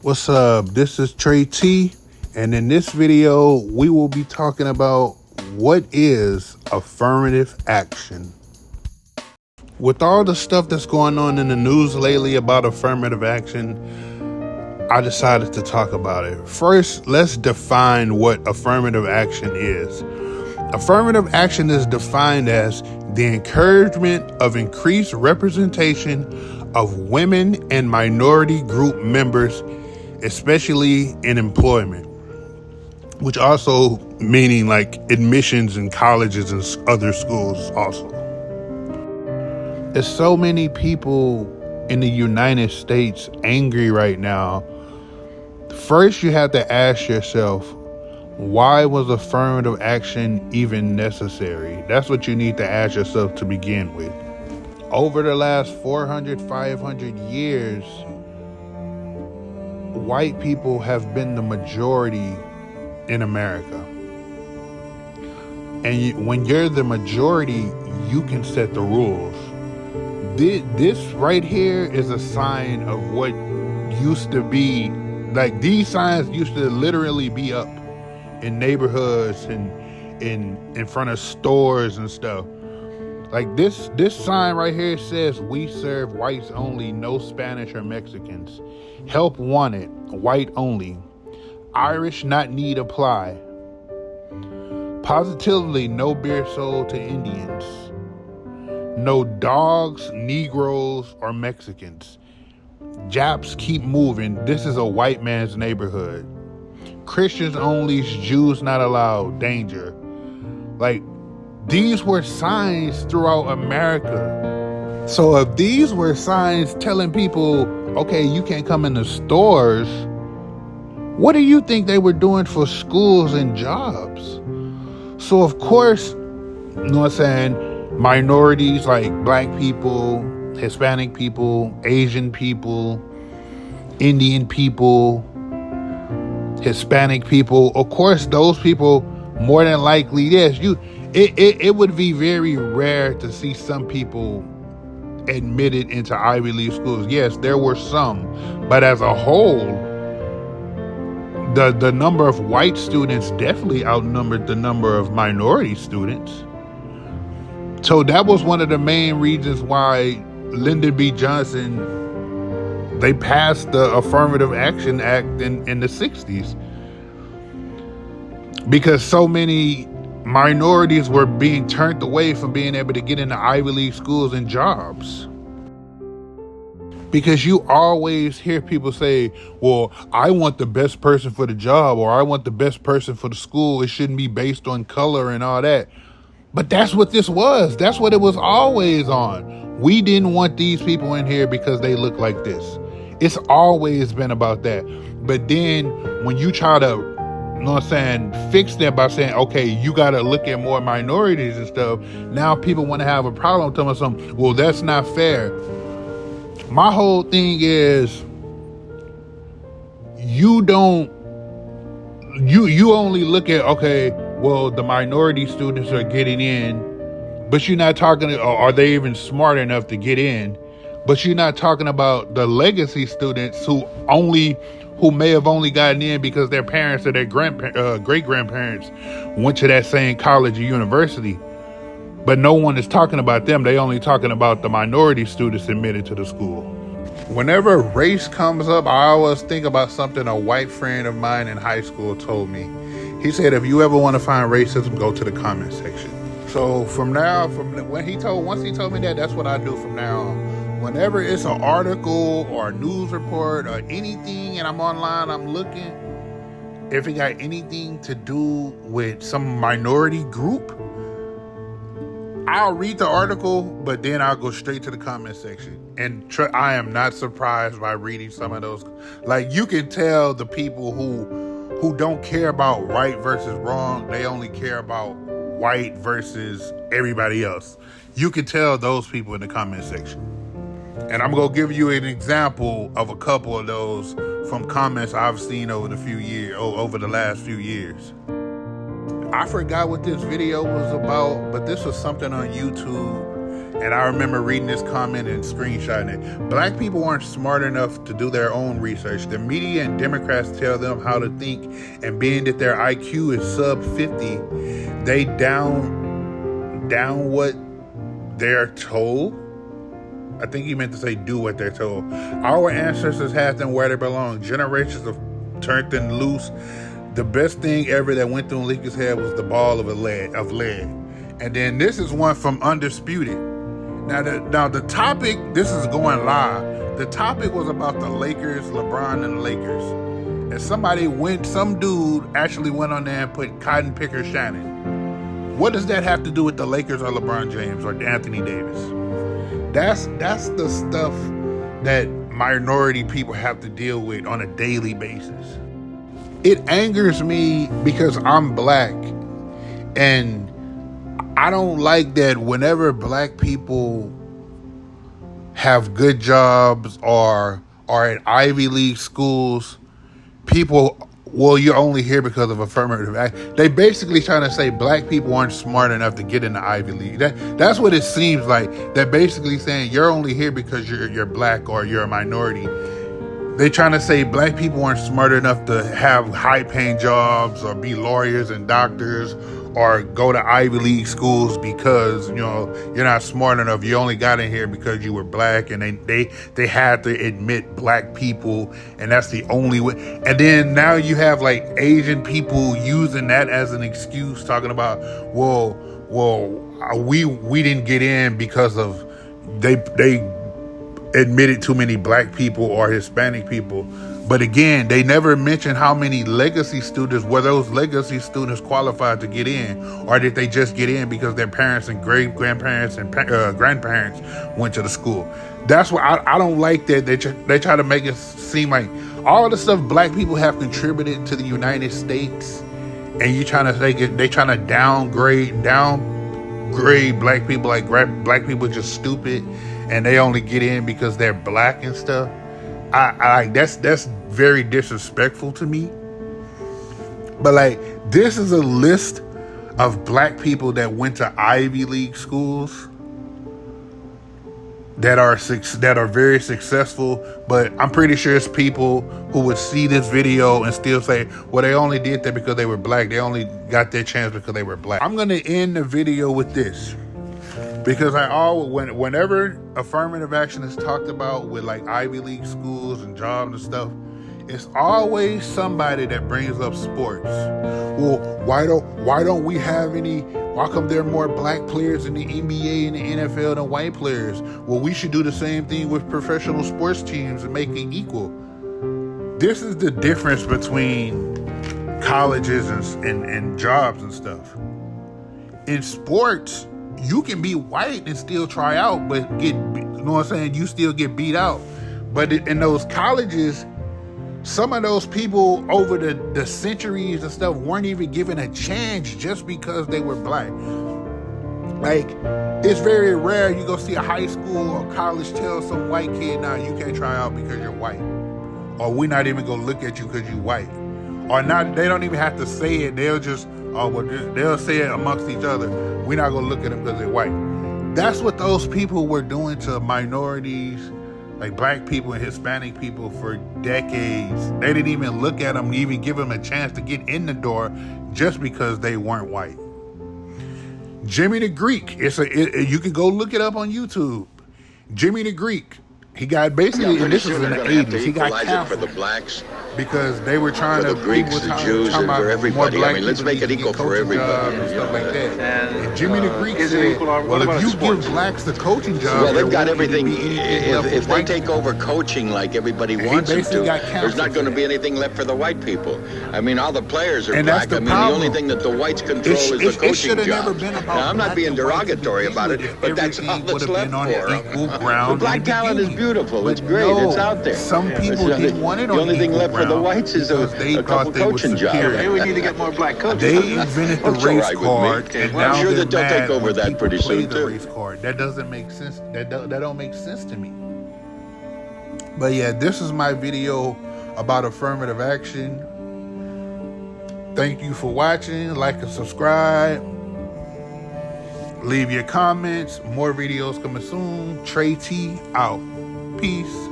What's up? This is Tracee, and in this video, we will be talking about what is affirmative action. With all the stuff that's going on in the news lately about affirmative action, I decided to talk about it. First, let's define what affirmative action is. Affirmative action is defined as the encouragement of increased representation of women and minority group members, especially in employment, which also meaning like admissions in colleges and other schools also. There's so many people in the United States angry right now. First, you have to ask yourself, why was affirmative action even necessary? That's what you need to ask yourself to begin with. Over the last 400, 500 years, white people have been the majority in America. And when you're the majority, you can set the rules. This right here is a sign of what used to be, like these signs used to literally be up in neighborhoods and in front of stores and stuff. Like this sign right here says, "We serve whites only, no Spanish or Mexicans. Help wanted, white only. Irish not need apply. Positively no beer sold to Indians. No dogs, Negroes, or Mexicans. Japs keep moving. This is a white man's neighborhood. Christians only, Jews not allowed. Danger." Like, these were signs throughout America. So if these were signs telling people, okay, you can't come in the stores, what do you think they were doing for schools and jobs? So of course, you know what I'm saying, minorities like black people, Hispanic people, Asian people, Indian people, Hispanic people, of course those people more than likely, yes, it would be very rare to see some people admitted into Ivy League schools. Yes, there were some, but as a whole, the number of white students definitely outnumbered the number of minority students. So that was one of the main reasons why Lyndon B. Johnson, they passed the Affirmative Action Act in the 60s. Because so many minorities were being turned away from being able to get into Ivy League schools and jobs. Because you always hear people say, well, I want the best person for the job, or I want the best person for the school. It shouldn't be based on color and all that. But that's what this was. That's what it was always on. We didn't want these people in here because they look like this. It's always been about that. But then when you try to, you know what I'm saying, fix that by saying, okay, you got to look at more minorities and stuff, now people want to have a problem telling something, well, that's not fair. My whole thing is, you only look at, okay, well, the minority students are getting in, but you're not talking, are they even smart enough to get in? But you're not talking about the legacy students who may have only gotten in because their parents or their great-grandparents went to that same college or university. But no one is talking about them. They only talking about the minority students admitted to the school. Whenever race comes up, I always think about something a white friend of mine in high school told me. He said, if you ever want to find racism, go to the comment section. So once he told me that, that's what I do from now on. Whenever it's an article or a news report or anything and I'm online, I'm looking, if it got anything to do with some minority group, I'll read the article, but then I'll go straight to the comment section. And I am not surprised by reading some of those. Like, you can tell the people who don't care about right versus wrong, they only care about white versus everybody else. You can tell those people in the comment section. And I'm going to give you an example of a couple of those from comments I've seen over the last few years. I forgot what this video was about, but this was something on YouTube. And I remember reading this comment and screenshotting it. Black people aren't smart enough to do their own research. The media and Democrats tell them how to think, and being that their IQ is sub 50, they down what they're told. I think he meant to say do what they're told. Our ancestors had them where they belong. Generations have turned them loose. The best thing ever that went through Lincoln's head was the ball of lead. And then this is one from Undisputed. Now the topic, this is going live. The topic was about the Lakers, LeBron and the Lakers. And some dude actually went on there and put Cotton Picker Shannon. What does that have to do with the Lakers or LeBron James or Anthony Davis? That's the stuff that minority people have to deal with on a daily basis. It angers me because I'm black, and I don't like that whenever black people have good jobs or are at Ivy League schools, people, well, you're only here because of affirmative action. They basically trying to say black people aren't smart enough to get into Ivy League. That's what it seems like. They're basically saying you're only here because you're black or you're a minority. They trying to say black people aren't smart enough to have high-paying jobs or be lawyers and doctors or go to Ivy League schools because, you're not smart enough. You only got in here because you were black, and they had to admit black people, and that's the only way. And then now you have like Asian people using that as an excuse, talking about, we didn't get in because of they admitted too many black people or Hispanic people. But again, they never mention how many legacy students, were those legacy students qualified to get in, or did they just get in because their parents and great-grandparents and grandparents went to the school? That's why I don't like that. They try to make it seem like all the stuff black people have contributed to the United States, and you trying to they trying to downgrade black people, like black people are just stupid and they only get in because they're black and stuff. I that's very disrespectful to me. But like, this is a list of black people that went to Ivy League schools that are very successful, but I'm pretty sure it's people who would see this video and still say, well, they only did that because they were black. They only got their chance because they were black. I'm gonna end the video with this, because whenever affirmative action is talked about with like Ivy League schools and jobs and stuff, it's always somebody that brings up sports. Well, why don't we have any? Why come there are more black players in the NBA and the NFL than white players? Well, we should do the same thing with professional sports teams and make it equal. This is the difference between colleges and jobs and stuff. In sports, you can be white and still try out, but you still get beat out. But in those colleges, some of those people over the centuries and stuff weren't even given a chance just because they were black. Like, it's very rare you go see a high school or college tell some white kid, nah, you can't try out because you're white. Or we're not even gonna look at you because you're white. Or not, they don't even have to say it. They'll just, they'll say it amongst each other. We're not gonna look at them because they're white. That's what those people were doing to minorities, like black people and Hispanic people, for decades. They didn't even look at them, even give them a chance to get in the door just because they weren't white. Jimmy the Greek, you can go look it up on YouTube. Jimmy the Greek, he got basically, and this is in the 80s, he got canceled for the blacks because they were trying to, the Greeks, the Jews, and for everybody. I mean, let's make it equal for everybody. And stuff like that. And Jimmy the Greek said, well, if you give blacks the coaching job, well, they've got everything. If they take over coaching like everybody wants them to, there's not going to be anything left for the white people. I mean, all the players are black. I mean, the only thing that the whites control is the coaching job. Now, I'm not being derogatory about it, but that's all that's left for them. Black talent is beautiful. It's great. It's out there. Some people didn't want it on the only thing left for the whites is a couple coaching jobs. Maybe we need to get more black coaches. They invented the race card, and now I'm sure that they'll take over that pretty soon too. Race card. That doesn't make sense. That don't make sense to me. But yeah, this is my video about affirmative action. Thank you for watching. Like and subscribe. Leave your comments. More videos coming soon. Tracee out. Peace.